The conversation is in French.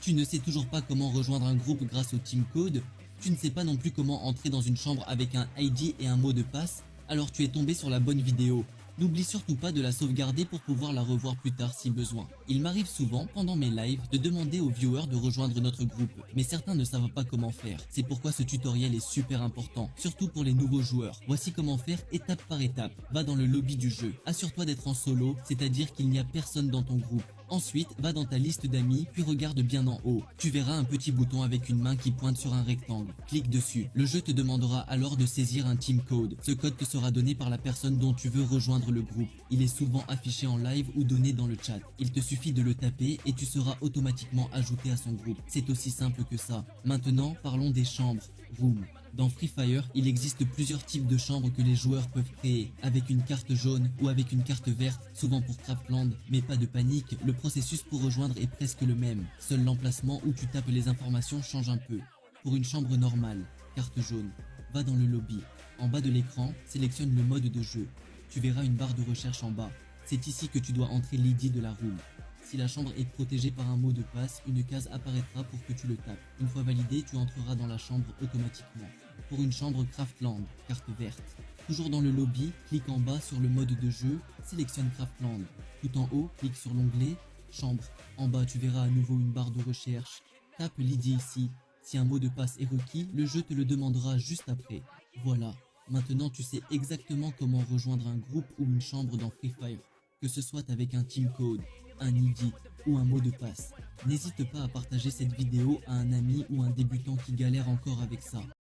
Tu ne sais toujours pas comment rejoindre un groupe grâce au Team Code. Tu ne sais pas non plus comment entrer dans une chambre avec un ID et un mot de passe. Alors tu es tombé sur la bonne vidéo. N'oublie surtout pas de la sauvegarder pour pouvoir la revoir plus tard si besoin. Il m'arrive souvent, pendant mes lives, de demander aux viewers de rejoindre notre groupe, mais certains ne savent pas comment faire. C'est pourquoi ce tutoriel est super important, surtout pour les nouveaux joueurs. Voici comment faire étape par étape. Va dans le lobby du jeu. Assure-toi d'être en solo, c'est-à-dire qu'il n'y a personne dans ton groupe. Ensuite, va dans ta liste d'amis, puis regarde bien en haut. Tu verras un petit bouton avec une main qui pointe sur un rectangle. Clique dessus. Le jeu te demandera alors de saisir un team code. Ce code te sera donné par la personne dont tu veux rejoindre le groupe. Il est souvent affiché en live ou donné dans le chat. Il te suffit de le taper et tu seras automatiquement ajouté à son groupe. C'est aussi simple que ça. Maintenant, parlons des chambres. Room. Dans Free Fire, il existe plusieurs types de chambres que les joueurs peuvent créer, avec une carte jaune ou avec une carte verte, souvent pour Craftland, mais pas de panique, le processus pour rejoindre est presque le même. Seul l'emplacement où tu tapes les informations change un peu. Pour une chambre normale, carte jaune, va dans le lobby. En bas de l'écran, sélectionne le mode de jeu. Tu verras une barre de recherche en bas. C'est ici que tu dois entrer l'ID de la room. Si la chambre est protégée par un mot de passe, une case apparaîtra pour que tu le tapes. Une fois validé, tu entreras dans la chambre automatiquement. Pour une chambre Craftland, carte verte. Toujours dans le lobby, clique en bas sur le mode de jeu, sélectionne Craftland. Tout en haut, clique sur l'onglet Chambre. En bas, tu verras à nouveau une barre de recherche. Tape l'ID ici. Si un mot de passe est requis, le jeu te le demandera juste après. Voilà. Maintenant, tu sais exactement comment rejoindre un groupe ou une chambre dans Free Fire. Que ce soit avec un team code, un ID ou un mot de passe. N'hésite pas à partager cette vidéo à un ami ou un débutant qui galère encore avec ça.